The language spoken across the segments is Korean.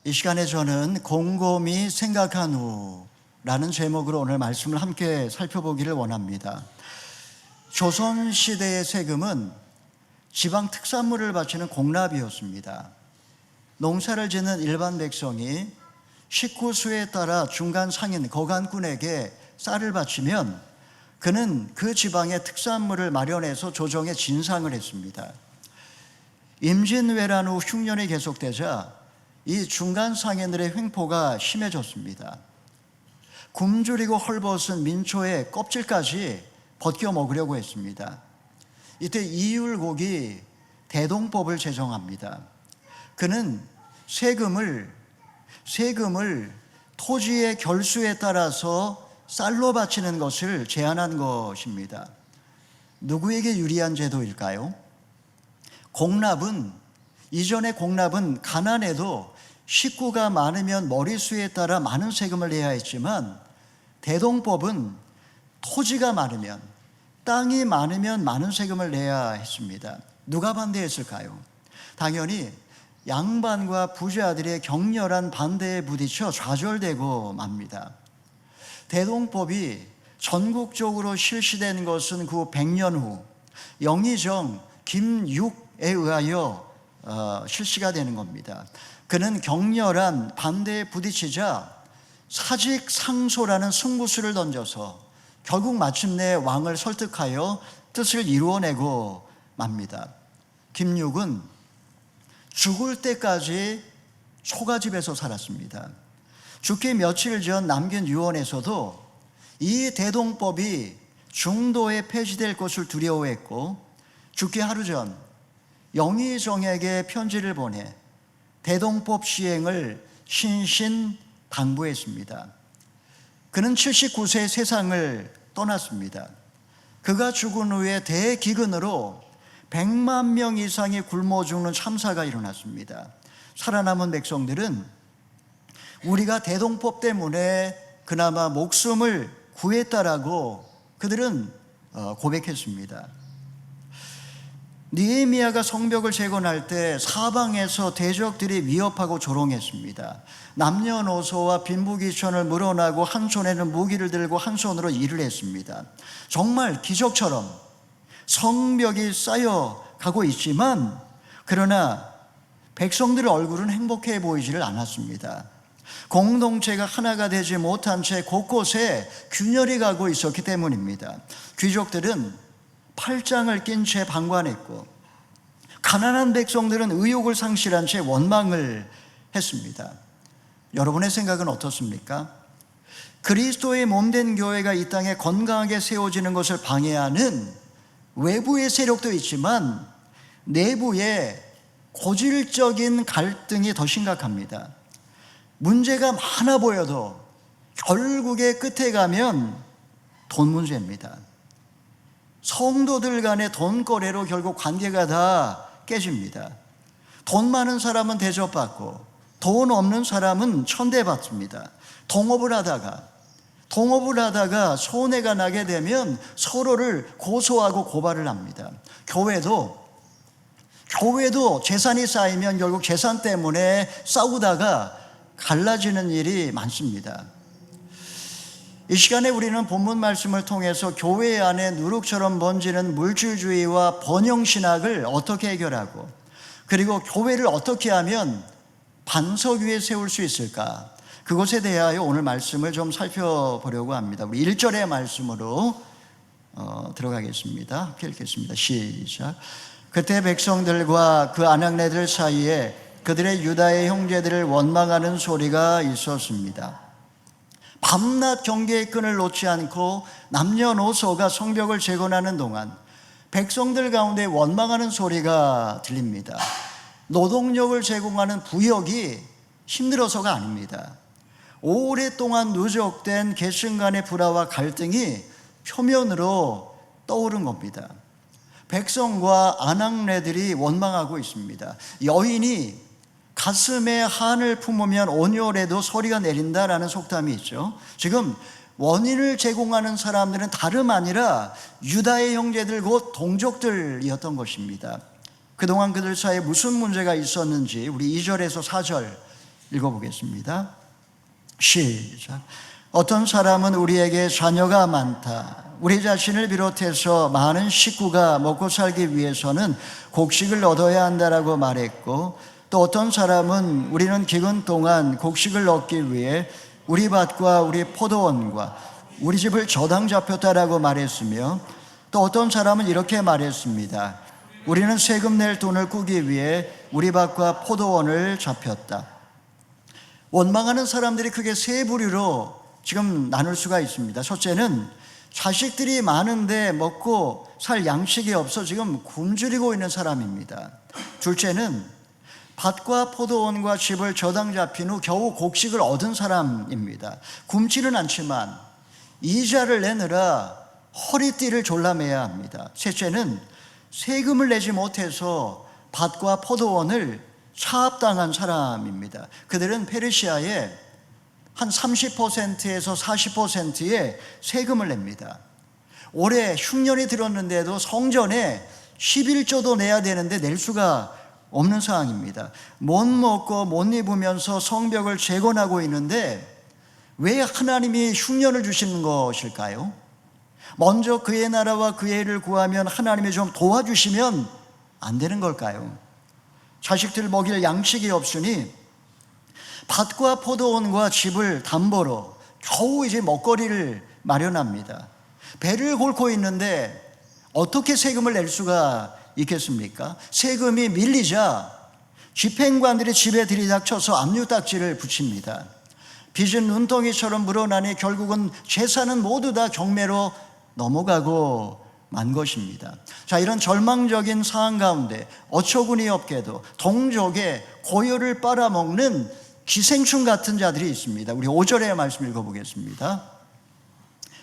이 시간에 저는 곰곰이 생각한 후라는 제목으로 오늘 말씀을 함께 살펴보기를 원합니다. 조선시대의 세금은 지방 특산물을 바치는 공납이었습니다. 농사를 짓는 일반 백성이 식구수에 따라 중간 상인 거간꾼에게 쌀을 바치면 그는 그 지방의 특산물을 마련해서 조정에 진상을 했습니다. 임진왜란 후 흉년이 계속되자 이 중간 상인들의 횡포가 심해졌습니다. 굶주리고 헐벗은 민초의 껍질까지 벗겨 먹으려고 했습니다. 이때 이율곡이 대동법을 제정합니다. 그는 세금을 토지의 결수에 따라서 쌀로 바치는 것을 제한한 것입니다. 누구에게 유리한 제도일까요? 이전의 공납은 가난해도 식구가 많으면 머리수에 따라 많은 세금을 내야 했지만, 대동법은 토지가 많으면, 땅이 많으면 많은 세금을 내야 했습니다. 누가 반대했을까요? 당연히 양반과 부자들의 격렬한 반대에 부딪혀 좌절되고 맙니다. 대동법이 전국적으로 실시된 것은 그 100년 후 영의정 김육에 의하여 실시가 되는 겁니다. 그는 격렬한 반대에 부딪히자 사직상소라는 승부수를 던져서 결국 마침내 왕을 설득하여 뜻을 이루어내고 맙니다. 김육은 죽을 때까지 초가집에서 살았습니다. 죽기 며칠 전 남긴 유언에서도 이 대동법이 중도에 폐지될 것을 두려워했고, 죽기 하루 전 영의정에게 편지를 보내 대동법 시행을 신신당부했습니다. 그는 79세 세상을 떠났습니다. 그가 죽은 후에 대기근으로 100만 명 이상이 굶어 죽는 참사가 일어났습니다. 살아남은 백성들은 우리가 대동법 때문에 그나마 목숨을 구했다라고 그들은 고백했습니다. 느헤미야가 성벽을 재건할 때 사방에서 대적들이 위협하고 조롱했습니다. 남녀노소와 빈부귀천을 물어나고 한 손에는 무기를 들고 한 손으로 일을 했습니다. 정말 기적처럼 성벽이 쌓여가고 있지만, 그러나 백성들의 얼굴은 행복해 보이지를 않았습니다. 공동체가 하나가 되지 못한 채 곳곳에 균열이 가고 있었기 때문입니다. 귀족들은 팔짱을 낀 채 방관했고, 가난한 백성들은 의욕을 상실한 채 원망을 했습니다. 여러분의 생각은 어떻습니까? 그리스도의 몸된 교회가 이 땅에 건강하게 세워지는 것을 방해하는 외부의 세력도 있지만, 내부의 고질적인 갈등이 더 심각합니다. 문제가 많아 보여도 결국에 끝에 가면 돈 문제입니다. 성도들 간의 돈거래로 결국 관계가 다 깨집니다. 돈 많은 사람은 대접받고 돈 없는 사람은 천대받습니다. 동업을 하다가 손해가 나게 되면 서로를 고소하고 고발을 합니다. 교회도 재산이 쌓이면 결국 재산 때문에 싸우다가 갈라지는 일이 많습니다. 이 시간에 우리는 본문 말씀을 통해서 교회 안에 누룩처럼 번지는 물질주의와 번영신학을 어떻게 해결하고, 그리고 교회를 어떻게 하면 반석 위에 세울 수 있을까, 그것에 대하여 오늘 말씀을 좀 살펴보려고 합니다. 우리 1절의 말씀으로 들어가겠습니다. 함께 읽겠습니다. 시작. 그때 백성들과 그 아낙네들 사이에 그들의 유다의 형제들을 원망하는 소리가 있었습니다. 밤낮 경계의 끈을 놓지 않고 남녀노소가 성벽을 재건하는 동안 백성들 가운데 원망하는 소리가 들립니다. 노동력을 제공하는 부역이 힘들어서가 아닙니다. 오랫동안 누적된 계층 간의 불화와 갈등이 표면으로 떠오른 겁니다. 백성과 아낙네들이 원망하고 있습니다. 여인이 가슴에 한을 품으면 온열에도 소리가 내린다라는 속담이 있죠. 지금 원인을 제공하는 사람들은 다름 아니라 유다의 형제들 곧 동족들이었던 것입니다. 그동안 그들 사이에 무슨 문제가 있었는지 우리 2절에서 4절 읽어보겠습니다. 시작. 어떤 사람은 우리에게 자녀가 많다, 우리 자신을 비롯해서 많은 식구가 먹고 살기 위해서는 곡식을 얻어야 한다라고 말했고, 또 어떤 사람은 우리는 기근 동안 곡식을 얻기 위해 우리 밭과 우리 포도원과 우리 집을 저당 잡혔다라고 말했으며, 또 어떤 사람은 이렇게 말했습니다. 우리는 세금 낼 돈을 꾸기 위해 우리 밭과 포도원을 잡혔다. 원망하는 사람들이 크게 세 부류로 지금 나눌 수가 있습니다. 첫째는 자식들이 많은데 먹고 살 양식이 없어 지금 굶주리고 있는 사람입니다. 둘째는 밭과 포도원과 집을 저당 잡힌 후 겨우 곡식을 얻은 사람입니다. 굶지는 않지만 이자를 내느라 허리띠를 졸라매야 합니다. 셋째는 세금을 내지 못해서 밭과 포도원을 차압당한 사람입니다. 그들은 페르시아에 한 30%에서 40%의 세금을 냅니다. 올해 흉년이 들었는데도 성전에 11조도 내야 되는데 낼 수가 없는 상황입니다. 못 먹고 못 입으면서 성벽을 재건하고 있는데 왜 하나님이 흉년을 주시는 것일까요? 먼저 그의 나라와 그의 일을 구하면 하나님이 좀 도와주시면 안 되는 걸까요? 자식들 먹일 양식이 없으니 밭과 포도원과 집을 담보로 겨우 이제 먹거리를 마련합니다. 배를 곪고 있는데 어떻게 세금을 낼 수가 있겠습니까? 세금이 밀리자 집행관들이 집에 들이닥쳐서 압류딱지를 붙입니다. 빚은 눈덩이처럼 물어나니 결국은 재산은 모두 다 경매로 넘어가고 만 것입니다. 자, 이런 절망적인 상황 가운데 어처구니 없게도 동족의 고요를 빨아먹는 기생충 같은 자들이 있습니다. 우리 5절의 말씀 읽어보겠습니다.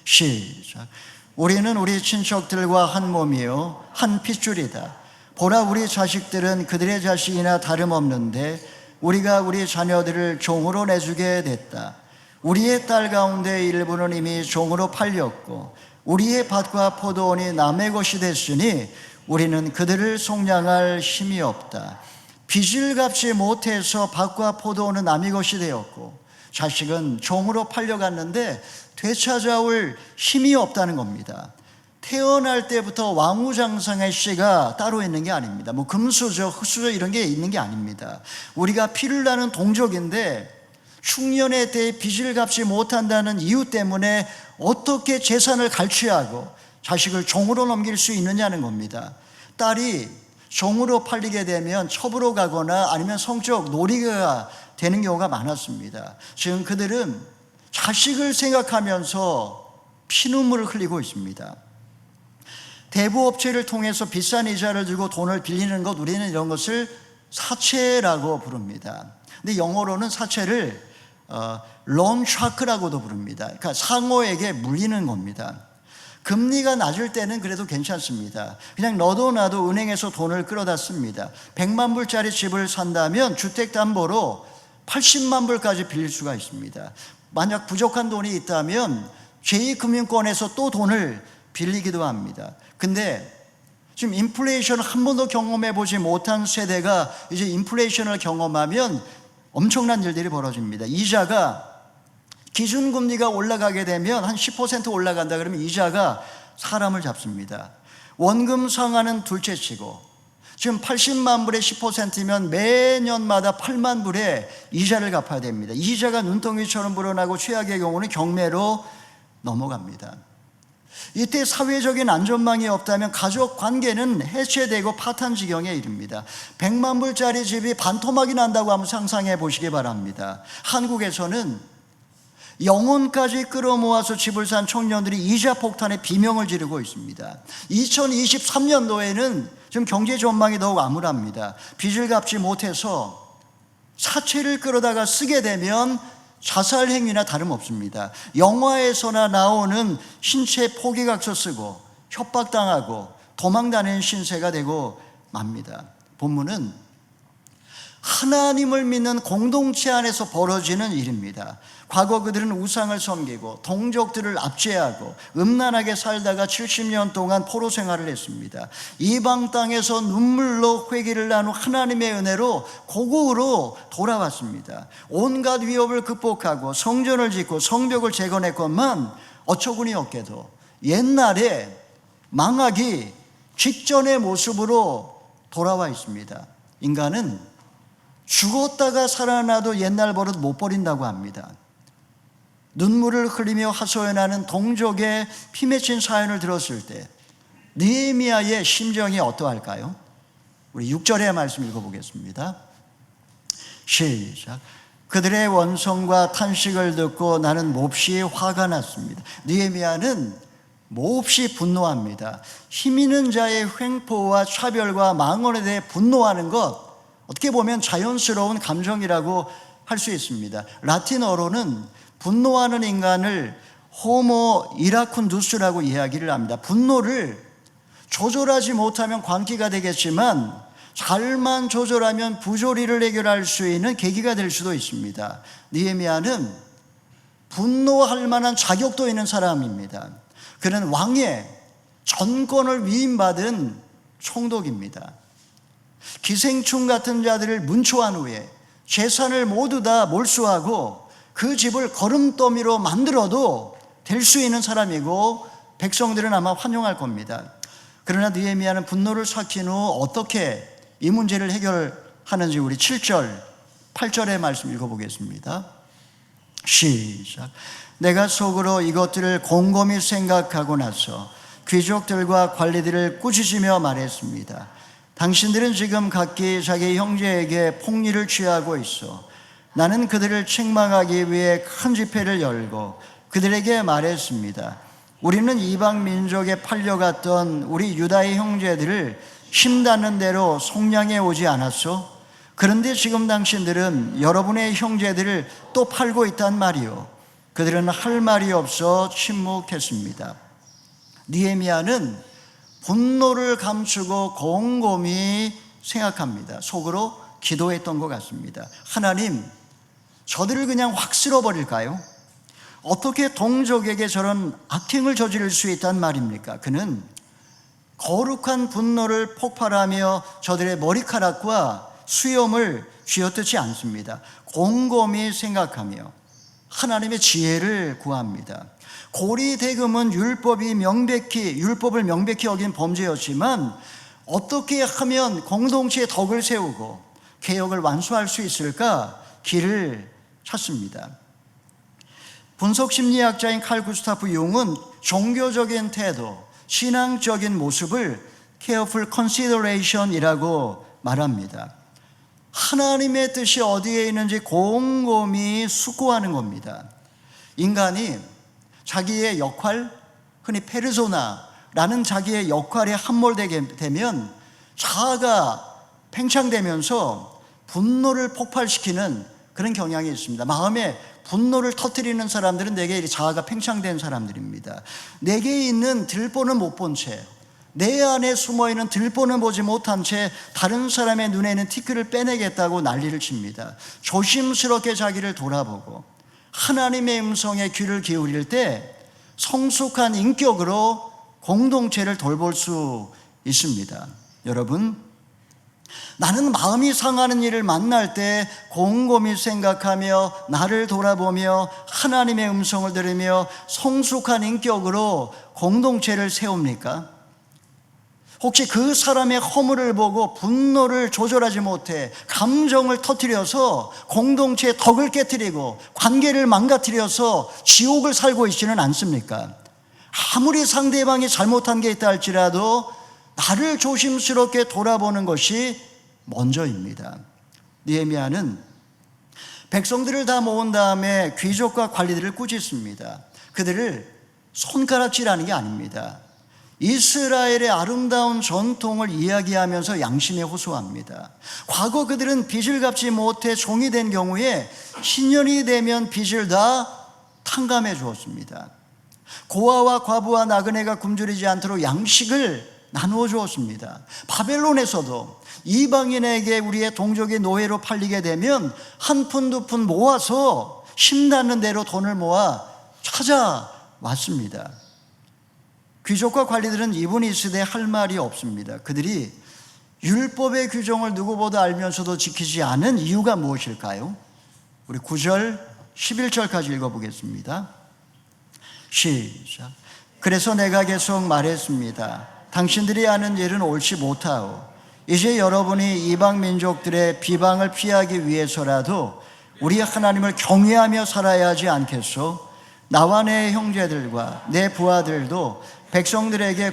시작. 우리는 우리 친척들과 한 몸이요 한 핏줄이다. 보라, 우리 자식들은 그들의 자식이나 다름없는데 우리가 우리 자녀들을 종으로 내주게 됐다. 우리의 딸 가운데 일부는 이미 종으로 팔렸고 우리의 밭과 포도원이 남의 것이 됐으니 우리는 그들을 속량할 힘이 없다. 빚을 갚지 못해서 밭과 포도원은 남의 것이 되었고 자식은 종으로 팔려갔는데 되찾아올 힘이 없다는 겁니다. 태어날 때부터 왕우장성의 씨가 따로 있는 게 아닙니다. 뭐 금수저, 흑수저 이런 게 있는 게 아닙니다. 우리가 피를 나는 동족인데 흉년에 대해 빚을 갚지 못한다는 이유 때문에 어떻게 재산을 갈취하고 자식을 종으로 넘길 수 있느냐는 겁니다. 딸이 종으로 팔리게 되면 첩으로 가거나 아니면 성적 놀이가 되는 경우가 많았습니다. 지금 그들은 자식을 생각하면서 피눈물을 흘리고 있습니다. 대부업체를 통해서 비싼 이자를 주고 돈을 빌리는 것, 우리는 이런 것을 사채라고 부릅니다. 근데 영어로는 사채를 론 샤크라고도 부릅니다. 그러니까 상호에게 물리는 겁니다. 금리가 낮을 때는 그래도 괜찮습니다. 그냥 너도 나도 은행에서 돈을 끌어다 씁니다. 100만 불짜리 집을 산다면 주택담보로 80만 불까지 빌릴 수가 있습니다. 만약 부족한 돈이 있다면 제2금융권에서 또 돈을 빌리기도 합니다. 근데 지금 인플레이션을 한 번도 경험해 보지 못한 세대가 이제 인플레이션을 경험하면 엄청난 일들이 벌어집니다. 이자가 기준금리가 올라가게 되면 한 10% 올라간다 그러면 이자가 사람을 잡습니다. 원금 상한은 둘째치고 지금 80만 불에 10%면 매년마다 8만 불의 이자를 갚아야 됩니다. 이자가 눈덩이처럼 불어나고 최악의 경우는 경매로 넘어갑니다. 이때 사회적인 안전망이 없다면 가족 관계는 해체되고 파탄 지경에 이릅니다. 100만 불짜리 집이 반토막이 난다고 한번 상상해 보시기 바랍니다. 한국에서는 영혼까지 끌어모아서 집을 산 청년들이 이자 폭탄에 비명을 지르고 있습니다. 2023년도에는 지금 경제 전망이 더욱 암울합니다. 빚을 갚지 못해서 사채를 끌어다가 쓰게 되면 자살 행위나 다름없습니다. 영화에서나 나오는 신체 포기각서 쓰고 협박당하고 도망다니는 신세가 되고 맙니다. 본문은 하나님을 믿는 공동체 안에서 벌어지는 일입니다. 과거 그들은 우상을 섬기고 동족들을 압제하고 음란하게 살다가 70년 동안 포로 생활을 했습니다. 이방 땅에서 눈물로 회개를 한 후 하나님의 은혜로 고국으로 돌아왔습니다. 온갖 위협을 극복하고 성전을 짓고 성벽을 재건했건만 어처구니 없게도 옛날에 망하기 직전의 모습으로 돌아와 있습니다. 인간은 죽었다가 살아나도 옛날 버릇 못 버린다고 합니다. 눈물을 흘리며 하소연하는 동족의 피 맺힌 사연을 들었을 때 느헤미야의 심정이 어떠할까요? 우리 6절의 말씀 읽어보겠습니다. 시작. 그들의 원성과 탄식을 듣고 나는 몹시 화가 났습니다. 느헤미야는 몹시 분노합니다. 힘 있는 자의 횡포와 차별과 망언에 대해 분노하는 것, 어떻게 보면 자연스러운 감정이라고 할 수 있습니다. 라틴어로는 분노하는 인간을 호모 이라쿤두스라고 이야기를 합니다. 분노를 조절하지 못하면 광기가 되겠지만 잘만 조절하면 부조리를 해결할 수 있는 계기가 될 수도 있습니다. 느헤미야는 분노할 만한 자격도 있는 사람입니다. 그는 왕의 전권을 위임받은 총독입니다. 기생충 같은 자들을 문초한 후에 재산을 모두 다 몰수하고 그 집을 거름더미로 만들어도 될 수 있는 사람이고 백성들은 아마 환영할 겁니다. 그러나 느헤미야는 분노를 삭힌 후 어떻게 이 문제를 해결하는지 우리 7절, 8절의 말씀 읽어보겠습니다. 시작. 내가 속으로 이것들을 곰곰이 생각하고 나서 귀족들과 관리들을 꾸짖으며 말했습니다. 당신들은 지금 각기 자기 형제에게 폭리를 취하고 있어. 나는 그들을 책망하기 위해 큰 집회를 열고 그들에게 말했습니다. 우리는 이방 민족에 팔려갔던 우리 유다의 형제들을 힘닿는 대로 속량해 오지 않았소? 그런데 지금 당신들은 여러분의 형제들을 또 팔고 있단 말이요. 그들은 할 말이 없어 침묵했습니다. 느헤미야는 분노를 감추고 곰곰이 생각합니다. 속으로 기도했던 것 같습니다. 하나님, 저들을 그냥 확 쓸어버릴까요? 어떻게 동족에게 저런 악행을 저지를 수 있단 말입니까? 그는 거룩한 분노를 폭발하며 저들의 머리카락과 수염을 쥐어뜯지 않습니다. 곰곰이 생각하며 하나님의 지혜를 구합니다. 고리대금은 율법을 명백히 어긴 범죄였지만 어떻게 하면 공동체의 덕을 세우고 개혁을 완수할 수 있을까 길을 찾습니다. 분석심리학자인 칼 구스타프 융은 종교적인 태도, 신앙적인 모습을 careful consideration이라고 말합니다. 하나님의 뜻이 어디에 있는지 곰곰이 숙고하는 겁니다. 인간이 자기의 역할, 흔히 페르소나라는 자기의 역할에 함몰되게 되면 자아가 팽창되면서 분노를 폭발시키는 그런 경향이 있습니다. 마음에 분노를 터뜨리는 사람들은 내게 자아가 팽창된 사람들입니다. 내게 있는 들보는 못 본 채, 내 안에 숨어있는 들보는 보지 못한 채 다른 사람의 눈에 있는 티끌을 빼내겠다고 난리를 칩니다. 조심스럽게 자기를 돌아보고 하나님의 음성에 귀를 기울일 때 성숙한 인격으로 공동체를 돌볼 수 있습니다. 여러분, 나는 마음이 상하는 일을 만날 때 곰곰이 생각하며 나를 돌아보며 하나님의 음성을 들으며 성숙한 인격으로 공동체를 세웁니까? 혹시 그 사람의 허물을 보고 분노를 조절하지 못해 감정을 터뜨려서 공동체의 덕을 깨뜨리고 관계를 망가뜨려서 지옥을 살고 있지는 않습니까? 아무리 상대방이 잘못한 게 있다 할지라도 나를 조심스럽게 돌아보는 것이 먼저입니다. 느헤미야는 백성들을 다 모은 다음에 귀족과 관리들을 꾸짖습니다. 그들을 손가락질하는 게 아닙니다. 이스라엘의 아름다운 전통을 이야기하면서 양심에 호소합니다. 과거 그들은 빚을 갚지 못해 종이 된 경우에 신년이 되면 빚을 다 탕감해 주었습니다. 고아와 과부와 나그네가 굶주리지 않도록 양식을 나누어 주었습니다. 바벨론에서도 이방인에게 우리의 동족이 노예로 팔리게 되면 한 푼 두 푼 모아서 신나는 대로 돈을 모아 찾아왔습니다. 귀족과 관리들은 이분이 있으되 할 말이 없습니다. 그들이 율법의 규정을 누구보다 알면서도 지키지 않은 이유가 무엇일까요? 우리 9절 11절까지 읽어보겠습니다. 시작. 그래서 내가 계속 말했습니다. 당신들이 아는 일은 옳지 못하오. 이제 여러분이 이방 민족들의 비방을 피하기 위해서라도 우리 하나님을 경외하며 살아야 하지 않겠소? 나와 내 형제들과 내 부하들도 백성들에게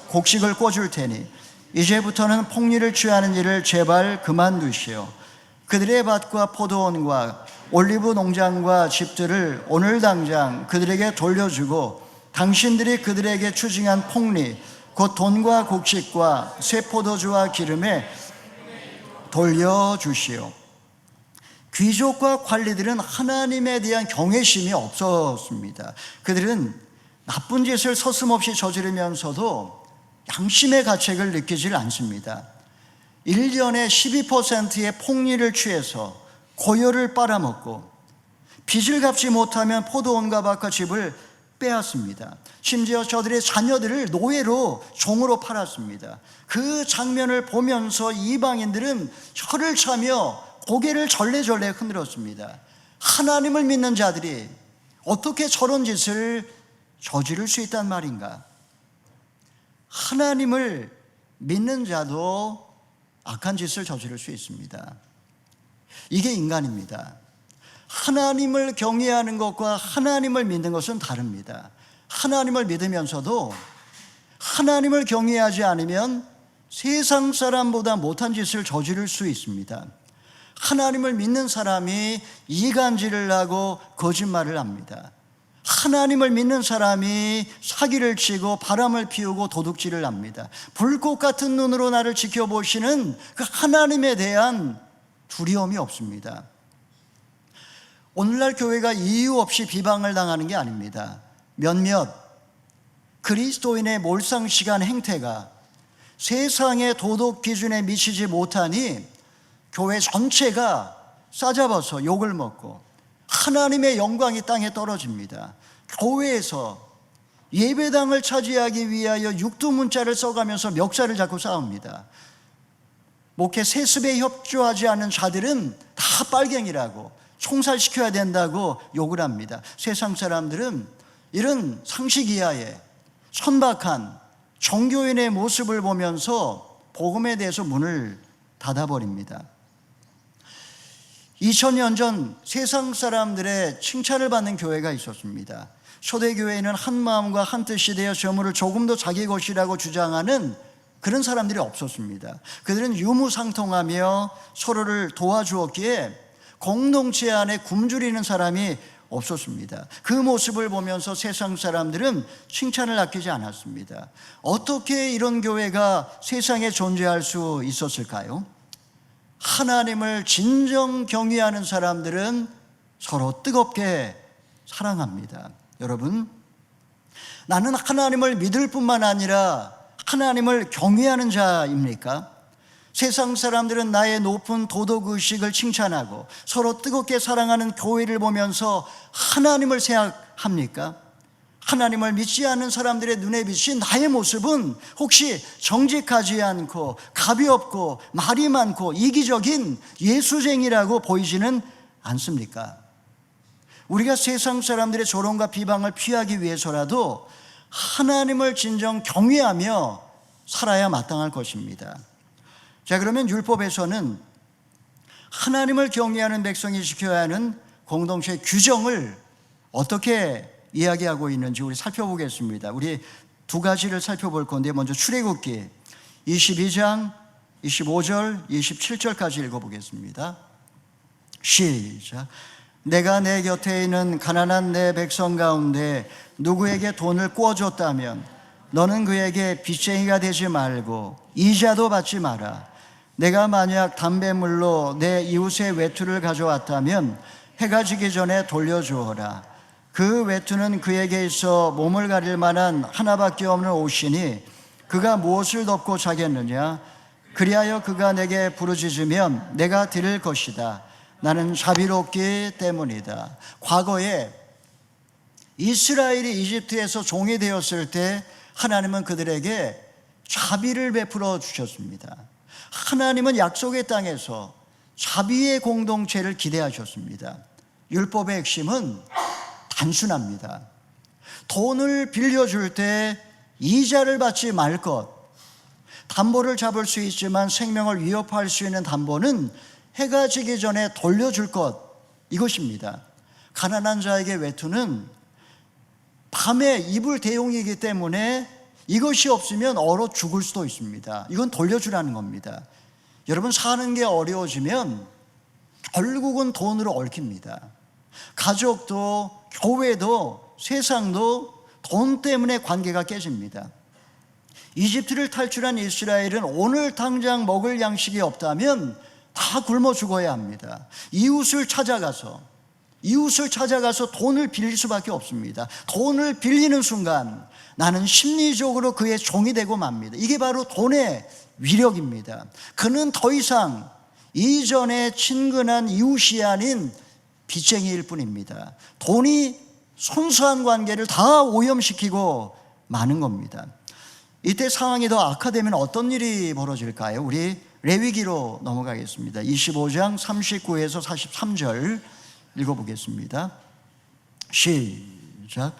곡식을 꿔줄 테니 이제부터는 폭리를 취하는 일을 제발 그만두시오. 그들의 밭과 포도원과 올리브 농장과 집들을 오늘 당장 그들에게 돌려주고 당신들이 그들에게 추징한 폭리 곧 돈과 곡식과 새 포도주와 기름에 돌려주시오. 귀족과 관리들은 하나님에 대한 경외심이 없었습니다. 그들은 나쁜 짓을 서슴없이 저지르면서도 양심의 가책을 느끼질 않습니다. 1년에 12%의 폭리를 취해서 고열을 빨아먹고 빚을 갚지 못하면 포도원과 밭과 집을 빼앗습니다. 심지어 저들의 자녀들을 노예로 종으로 팔았습니다. 그 장면을 보면서 이방인들은 혀를 차며 고개를 절레절레 흔들었습니다. 하나님을 믿는 자들이 어떻게 저런 짓을 저지를 수 있단 말인가? 하나님을 믿는 자도 악한 짓을 저지를 수 있습니다. 이게 인간입니다. 하나님을 경외하는 것과 하나님을 믿는 것은 다릅니다. 하나님을 믿으면서도 하나님을 경외하지 않으면 세상 사람보다 못한 짓을 저지를 수 있습니다. 하나님을 믿는 사람이 이간질을 하고 거짓말을 합니다. 하나님을 믿는 사람이 사기를 치고 바람을 피우고 도둑질을 합니다. 불꽃 같은 눈으로 나를 지켜보시는 그 하나님에 대한 두려움이 없습니다. 오늘날 교회가 이유 없이 비방을 당하는 게 아닙니다. 몇몇 그리스도인의 몰상식한 행태가 세상의 도덕 기준에 미치지 못하니 교회 전체가 싸잡아서 욕을 먹고 하나님의 영광이 땅에 떨어집니다. 교회에서 예배당을 차지하기 위하여 육두문자를 써가면서 멱살을 잡고 싸웁니다. 목회 세습에 협조하지 않은 자들은 다 빨갱이라고 총살시켜야 된다고 욕을 합니다. 세상 사람들은 이런 상식 이하의 천박한 종교인의 모습을 보면서 복음에 대해서 문을 닫아버립니다. 2000년 전 세상 사람들의 칭찬을 받는 교회가 있었습니다. 초대교회는 한 마음과 한 뜻이 되어 저물을 조금 더 자기 것이라고 주장하는 그런 사람들이 없었습니다. 그들은 유무상통하며 서로를 도와주었기에 공동체 안에 굶주리는 사람이 없었습니다. 그 모습을 보면서 세상 사람들은 칭찬을 아끼지 않았습니다. 어떻게 이런 교회가 세상에 존재할 수 있었을까요? 하나님을 진정 경외하는 사람들은 서로 뜨겁게 사랑합니다. 여러분, 나는 하나님을 믿을 뿐만 아니라 하나님을 경외하는 자입니까? 세상 사람들은 나의 높은 도덕의식을 칭찬하고 서로 뜨겁게 사랑하는 교회를 보면서 하나님을 생각합니까? 하나님을 믿지 않는 사람들의 눈에 비친 나의 모습은 혹시 정직하지 않고 가볍고 말이 많고 이기적인 예수쟁이라고 보이지는 않습니까? 우리가 세상 사람들의 조롱과 비방을 피하기 위해서라도 하나님을 진정 경외하며 살아야 마땅할 것입니다. 자, 그러면 율법에서는 하나님을 경외하는 백성이 지켜야 하는 공동체 규정을 어떻게 이야기하고 있는지 우리 살펴보겠습니다. 우리 두 가지를 살펴볼 건데 먼저 출애굽기 22장 25절 27절까지 읽어보겠습니다. 시작. 내가 내 곁에 있는 가난한 내 백성 가운데 누구에게 돈을 꿔줬다면 너는 그에게 빚쟁이가 되지 말고 이자도 받지 마라. 내가 만약 담배물로 내 이웃의 외투를 가져왔다면 해가 지기 전에 돌려주어라. 그 외투는 그에게 있어 몸을 가릴 만한 하나밖에 없는 옷이니 그가 무엇을 덮고 자겠느냐? 그리하여 그가 내게 부르짖으면 내가 들을 것이다. 나는 자비롭기 때문이다. 과거에 이스라엘이 이집트에서 종이 되었을 때 하나님은 그들에게 자비를 베풀어 주셨습니다. 하나님은 약속의 땅에서 자비의 공동체를 기대하셨습니다. 율법의 핵심은 단순합니다. 돈을 빌려줄 때 이자를 받지 말 것, 담보를 잡을 수 있지만 생명을 위협할 수 있는 담보는 해가 지기 전에 돌려줄 것, 이것입니다. 가난한 자에게 외투는 밤에 입을 대용이기 때문에 이것이 없으면 얼어 죽을 수도 있습니다. 이건 돌려주라는 겁니다. 여러분, 사는 게 어려워지면 결국은 돈으로 얽힙니다. 가족도, 교회도, 세상도 돈 때문에 관계가 깨집니다. 이집트를 탈출한 이스라엘은 오늘 당장 먹을 양식이 없다면 다 굶어 죽어야 합니다. 이웃을 찾아가서 돈을 빌릴 수밖에 없습니다. 돈을 빌리는 순간 나는 심리적으로 그의 종이 되고 맙니다. 이게 바로 돈의 위력입니다. 그는 더 이상 이전에 친근한 이웃이 아닌 빚쟁이일 뿐입니다. 돈이 순수한 관계를 다 오염시키고 마는 겁니다. 이때 상황이 더 악화되면 어떤 일이 벌어질까요? 우리 레위기로 넘어가겠습니다. 25장 39에서 43절 읽어보겠습니다. 시작.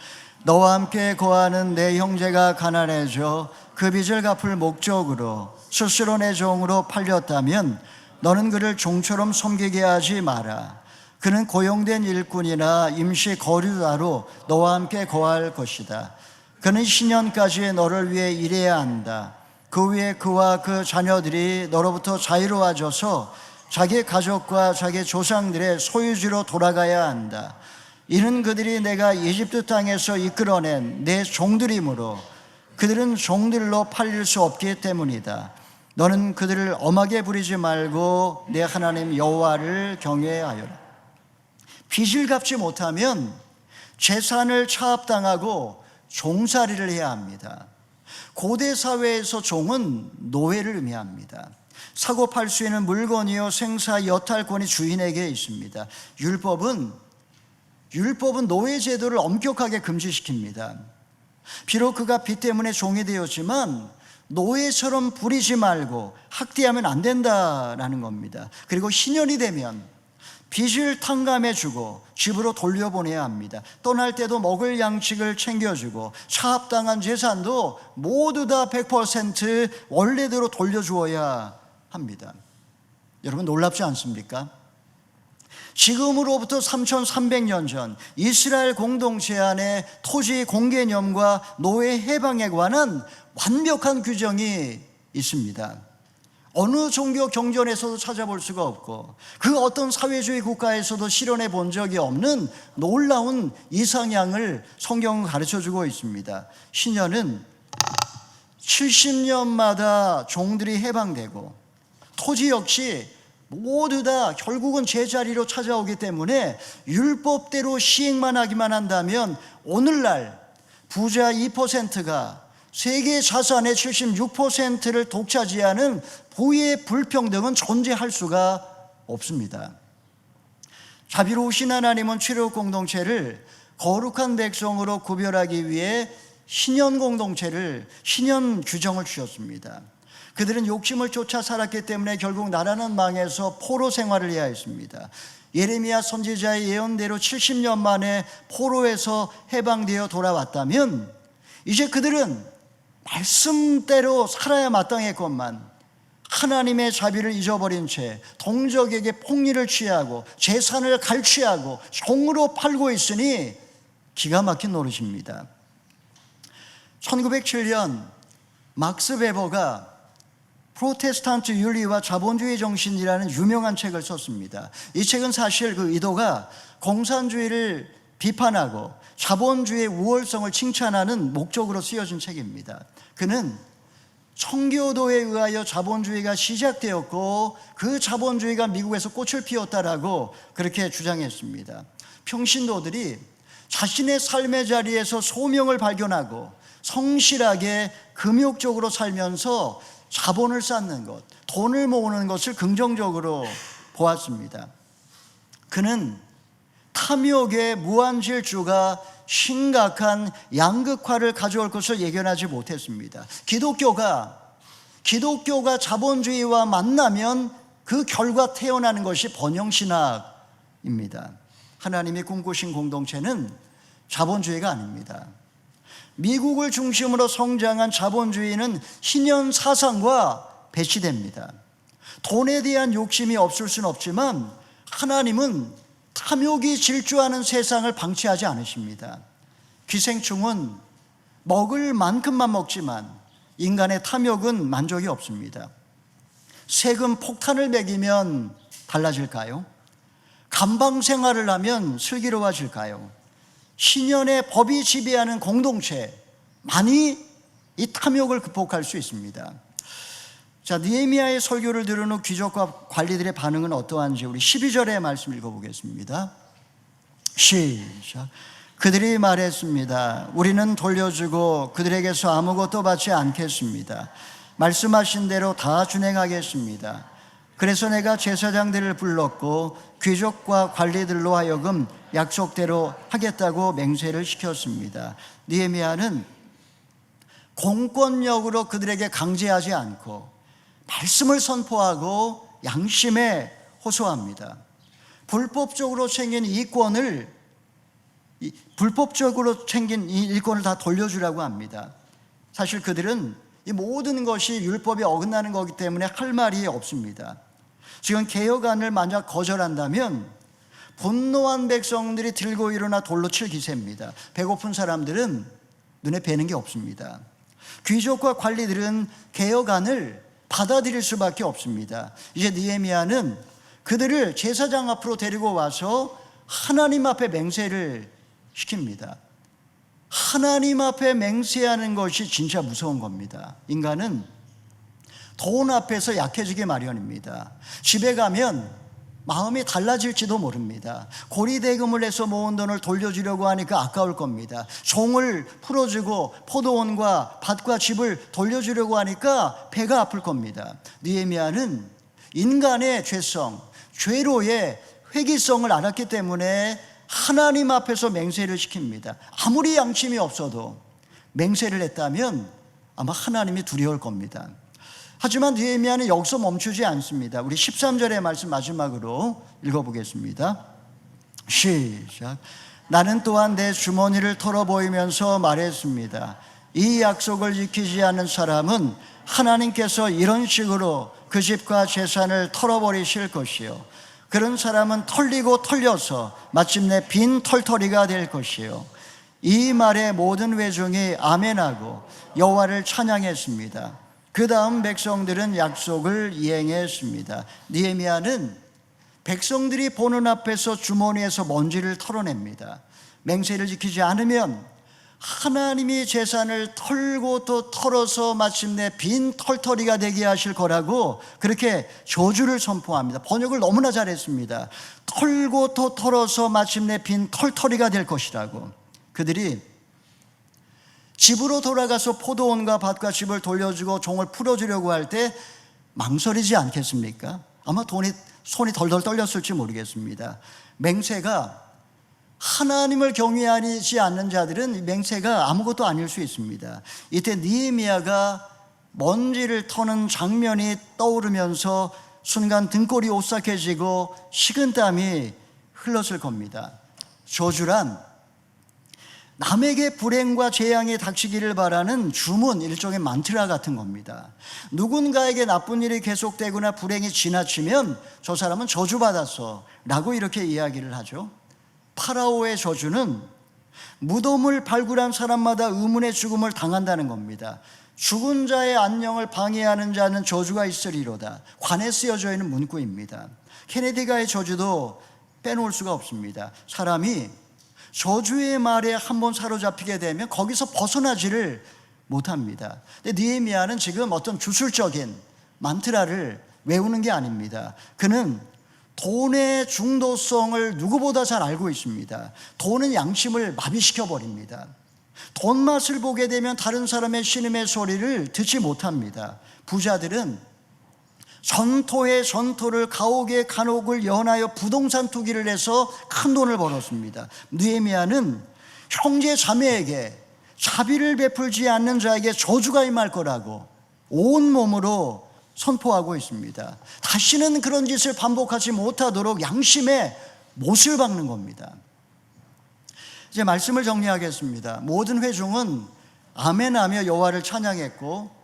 너와 함께 거하는 내 형제가 가난해져 그 빚을 갚을 목적으로 스스로 내 종으로 팔렸다면 너는 그를 종처럼 섬기게 하지 마라. 그는 고용된 일꾼이나 임시 거류자로 너와 함께 거할 것이다. 그는 신년까지 너를 위해 일해야 한다. 그 후에 그와 그 자녀들이 너로부터 자유로워져서 자기 가족과 자기 조상들의 소유지로 돌아가야 한다. 이는 그들이 내가 이집트 땅에서 이끌어낸 내 종들이므로 그들은 종들로 팔릴 수 없기 때문이다. 너는 그들을 엄하게 부리지 말고 내 하나님 여호와를 경외하여라. 빚을 갚지 못하면 재산을 차압당하고 종살이를 해야 합니다. 고대 사회에서 종은 노예를 의미합니다. 사고 팔 수 있는 물건이요 생사 여탈권이 주인에게 있습니다. 율법은 노예 제도를 엄격하게 금지시킵니다. 비록 그가 빚 때문에 종이 되었지만 노예처럼 부리지 말고 학대하면 안 된다라는 겁니다. 그리고 신년이 되면 빚을 탕감해주고 집으로 돌려보내야 합니다. 떠날 때도 먹을 양식을 챙겨주고 차압당한 재산도 모두 다 100% 원래대로 돌려주어야 합니다. 여러분, 놀랍지 않습니까? 지금으로부터 3300년 전 이스라엘 공동체 안에 토지 공개념과 노예 해방에 관한 완벽한 규정이 있습니다. 어느 종교 경전에서도 찾아볼 수가 없고 그 어떤 사회주의 국가에서도 실현해 본 적이 없는 놀라운 이상향을 성경은 가르쳐주고 있습니다. 신년은 70년마다 종들이 해방되고 토지 역시 모두 다 결국은 제자리로 찾아오기 때문에 율법대로 시행만 하기만 한다면 오늘날 부자 2%가 세계 자산의 76%를 독차지하는 부의 불평등은 존재할 수가 없습니다. 자비로우신 하나님은 출애굽 공동체를 거룩한 백성으로 구별하기 위해 신년 공동체를, 신년 규정을 주셨습니다. 그들은 욕심을 쫓아 살았기 때문에 결국 나라는 망해서 포로 생활을 해야 했습니다. 예레미야 선지자의 예언대로 70년 만에 포로에서 해방되어 돌아왔다면 이제 그들은 말씀대로 살아야 마땅했건만 하나님의 자비를 잊어버린 채 동족에게 폭리를 취하고 재산을 갈취하고 종으로 팔고 있으니 기가 막힌 노릇입니다. 1907년 막스 베버가 프로테스탄트 윤리와 자본주의 정신이라는 유명한 책을 썼습니다. 이 책은 사실 그 의도가 공산주의를 비판하고 자본주의의 우월성을 칭찬하는 목적으로 쓰여진 책입니다. 그는 청교도에 의하여 자본주의가 시작되었고 그 자본주의가 미국에서 꽃을 피웠다라고 그렇게 주장했습니다. 평신도들이 자신의 삶의 자리에서 소명을 발견하고 성실하게 금욕적으로 살면서 자본을 쌓는 것, 돈을 모으는 것을 긍정적으로 보았습니다. 그는 탐욕의 무한질주가 심각한 양극화를 가져올 것을 예견하지 못했습니다. 기독교가 자본주의와 만나면 그 결과 태어나는 것이 번영신학입니다. 하나님이 꿈꾸신 공동체는 자본주의가 아닙니다. 미국을 중심으로 성장한 자본주의는 신현 사상과 배치됩니다. 돈에 대한 욕심이 없을 수는 없지만 하나님은 탐욕이 질주하는 세상을 방치하지 않으십니다. 기생충은 먹을 만큼만 먹지만 인간의 탐욕은 만족이 없습니다. 세금 폭탄을 매기면 달라질까요? 감방 생활을 하면 슬기로워질까요? 신현의 법이 지배하는 공동체만이 이 탐욕을 극복할 수 있습니다. 자, 느헤미야의 설교를 들은 후 귀족과 관리들의 반응은 어떠한지 우리 12절의 말씀 읽어보겠습니다. 시작. 그들이 말했습니다. 우리는 돌려주고 그들에게서 아무것도 받지 않겠습니다. 말씀하신 대로 다 준행하겠습니다. 그래서 내가 제사장들을 불렀고 귀족과 관리들로 하여금 약속대로 하겠다고 맹세를 시켰습니다. 느헤미야는 공권력으로 그들에게 강제하지 않고 말씀을 선포하고 양심에 호소합니다. 불법적으로 챙긴 이 일권을 다 돌려주라고 합니다. 사실 그들은 이 모든 것이 율법에 어긋나는 거기 때문에 할 말이 없습니다. 지금 개혁안을 만약 거절한다면 분노한 백성들이 들고 일어나 돌로 칠 기세입니다. 배고픈 사람들은 눈에 뵈는 게 없습니다. 귀족과 관리들은 개혁안을 받아들일 수밖에 없습니다. 이제 느헤미야는 그들을 제사장 앞으로 데리고 와서 하나님 앞에 맹세를 시킵니다. 하나님 앞에 맹세하는 것이 진짜 무서운 겁니다. 인간은 돈 앞에서 약해지기 마련입니다. 집에 가면 마음이 달라질지도 모릅니다. 고리대금을 내서 모은 돈을 돌려주려고 하니까 아까울 겁니다. 종을 풀어주고 포도원과 밭과 집을 돌려주려고 하니까 배가 아플 겁니다. 느헤미야는 인간의 죄성, 죄로의 회기성을 알았기 때문에 하나님 앞에서 맹세를 시킵니다. 아무리 양심이 없어도 맹세를 했다면 아마 하나님이 두려울 겁니다. 하지만 느헤미야는 여기서 멈추지 않습니다. 우리 13절의 말씀 마지막으로 읽어보겠습니다. 시작. 나는 또한 내 주머니를 털어보이면서 말했습니다. 이 약속을 지키지 않는 사람은 하나님께서 이런 식으로 그 집과 재산을 털어버리실 것이요, 그런 사람은 털리고 털려서 마침내 빈 털터리가 될 것이요. 이 말에 모든 회중이 아멘하고 여호와를 찬양했습니다. 그 다음 백성들은 약속을 이행했습니다. 느헤미야는 백성들이 보는 앞에서 주머니에서 먼지를 털어냅니다. 맹세를 지키지 않으면 하나님이 재산을 털고 또 털어서 마침내 빈 털터리가 되게 하실 거라고 그렇게 저주를 선포합니다. 번역을 너무나 잘했습니다. 털고 또 털어서 마침내 빈 털터리가 될 것이라고. 그들이 집으로 돌아가서 포도원과 밭과 집을 돌려주고 종을 풀어주려고 할 때 망설이지 않겠습니까? 아마 손이 덜덜 떨렸을지 모르겠습니다. 맹세가 하나님을 경외하지 않는 자들은 맹세가 아무것도 아닐 수 있습니다. 이때 느헤미야가 먼지를 터는 장면이 떠오르면서 순간 등골이 오싹해지고 식은땀이 흘렀을 겁니다. 저주란 남에게 불행과 재앙이 닥치기를 바라는 주문, 일종의 만트라 같은 겁니다. 누군가에게 나쁜 일이 계속되거나 불행이 지나치면 저 사람은 저주받았어 라고 이렇게 이야기를 하죠. 파라오의 저주는 무덤을 발굴한 사람마다 의문의 죽음을 당한다는 겁니다. 죽은 자의 안녕을 방해하는 자는 저주가 있으리로다. 관에 쓰여져 있는 문구입니다. 케네디가의 저주도 빼놓을 수가 없습니다. 사람이 저주의 말에 한번 사로잡히게 되면 거기서 벗어나지를 못합니다. 근데 느헤미야는 지금 어떤 주술적인 만트라를 외우는 게 아닙니다. 그는 돈의 중도성을 누구보다 잘 알고 있습니다. 돈은 양심을 마비시켜 버립니다. 돈 맛을 보게 되면 다른 사람의 신음의 소리를 듣지 못합니다. 부자들은 전토에 전토를, 가옥에 간옥을 연하여 부동산 투기를 해서 큰 돈을 벌었습니다. 느헤미야는 형제 자매에게 자비를 베풀지 않는 자에게 저주가 임할 거라고 온몸으로 선포하고 있습니다. 다시는 그런 짓을 반복하지 못하도록 양심에 못을 박는 겁니다. 이제 말씀을 정리하겠습니다. 모든 회중은 아멘하며 여호와를 찬양했고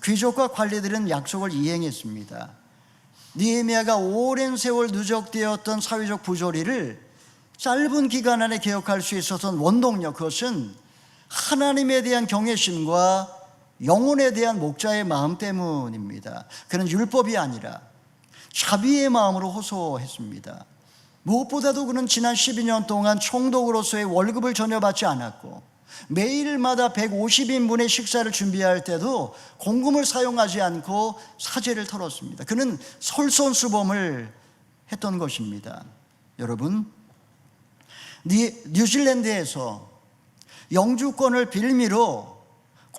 귀족과 관리들은 약속을 이행했습니다. 느헤미야가 오랜 세월 누적되었던 사회적 부조리를 짧은 기간 안에 개혁할 수 있었던 원동력, 그것은 하나님에 대한 경외심과 영혼에 대한 목자의 마음 때문입니다. 그는 율법이 아니라 자비의 마음으로 호소했습니다. 무엇보다도 그는 지난 12년 동안 총독으로서의 월급을 전혀 받지 않았고 매일마다 150인분의 식사를 준비할 때도 공금을 사용하지 않고 사재를 털었습니다. 그는 솔선수범을 했던 것입니다. 여러분, 뉴질랜드에서 영주권을 빌미로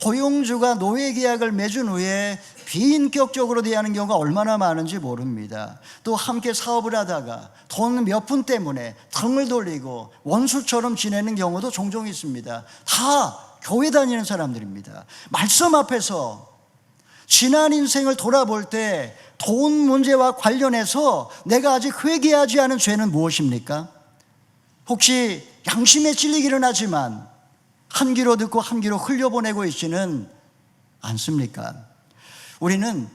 고용주가 노예 계약을 맺은 후에 비인격적으로 대하는 경우가 얼마나 많은지 모릅니다. 또 함께 사업을 하다가 돈 몇 푼 때문에 등을 돌리고 원수처럼 지내는 경우도 종종 있습니다. 다 교회 다니는 사람들입니다. 말씀 앞에서 지난 인생을 돌아볼 때 돈 문제와 관련해서 내가 아직 회개하지 않은 죄는 무엇입니까? 혹시 양심에 찔리기는 하지만 한 귀로 듣고 한 귀로 흘려보내고 있지는 않습니까? 우리는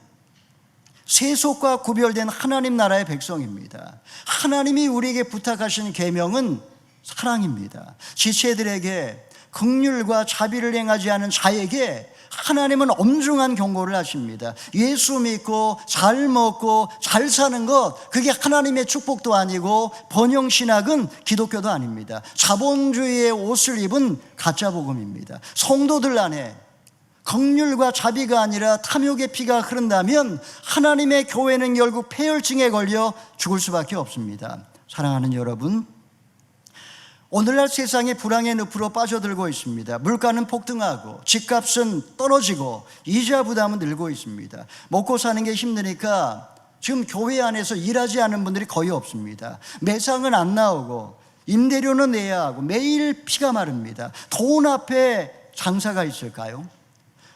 세속과 구별된 하나님 나라의 백성입니다. 하나님이 우리에게 부탁하신 계명은 사랑입니다. 지체들에게 긍휼과 자비를 행하지 않은 자에게 하나님은 엄중한 경고를 하십니다. 예수 믿고 잘 먹고 잘 사는 것, 그게 하나님의 축복도 아니고 번영신학은 기독교도 아닙니다. 자본주의의 옷을 입은 가짜 복음입니다. 성도들 안에 긍휼과 자비가 아니라 탐욕의 피가 흐른다면 하나님의 교회는 결국 폐혈증에 걸려 죽을 수밖에 없습니다. 사랑하는 여러분, 오늘날 세상이 불황의 늪으로 빠져들고 있습니다. 물가는 폭등하고 집값은 떨어지고 이자 부담은 늘고 있습니다. 먹고 사는 게 힘드니까 지금 교회 안에서 일하지 않은 분들이 거의 없습니다. 매상은 안 나오고 임대료는 내야 하고 매일 피가 마릅니다. 돈 앞에 장사가 있을까요?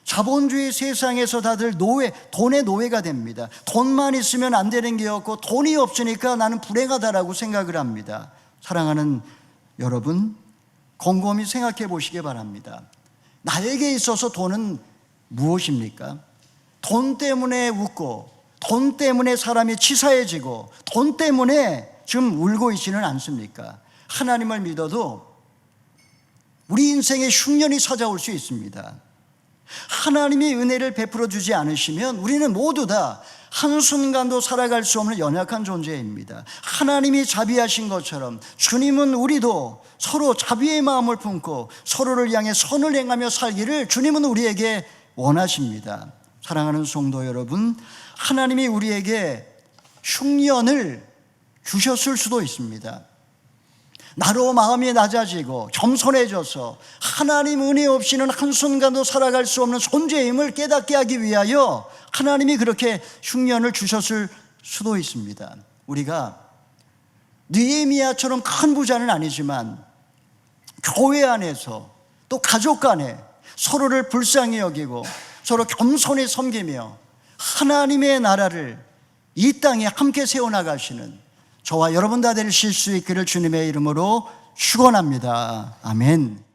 자본주의 세상에서 다들 돈의 노예가 됩니다. 돈만 있으면 안 되는 게 없고 돈이 없으니까 나는 불행하다라고 생각을 합니다. 사랑하는 여러분, 곰곰이 생각해 보시기 바랍니다. 나에게 있어서 돈은 무엇입니까? 돈 때문에 웃고 돈 때문에 사람이 치사해지고 돈 때문에 지금 울고 있지는 않습니까? 하나님을 믿어도 우리 인생에 흉년이 찾아올 수 있습니다. 하나님이 은혜를 베풀어 주지 않으시면 우리는 모두 다 한순간도 살아갈 수 없는 연약한 존재입니다. 하나님이 자비하신 것처럼 주님은 우리도 서로 자비의 마음을 품고 서로를 향해 선을 행하며 살기를 주님은 우리에게 원하십니다. 사랑하는 성도 여러분, 하나님이 우리에게 흉년을 주셨을 수도 있습니다. 나로 마음이 낮아지고 겸손해져서 하나님 은혜 없이는 한순간도 살아갈 수 없는 존재임을 깨닫게 하기 위하여 하나님이 그렇게 흉년을 주셨을 수도 있습니다. 우리가 느헤미야처럼 큰 부자는 아니지만 교회 안에서 또 가족 간에 서로를 불쌍히 여기고 서로 겸손히 섬기며 하나님의 나라를 이 땅에 함께 세워나가시는 저와 여러분 다 되실 수 있기를 주님의 이름으로 축원합니다. 아멘.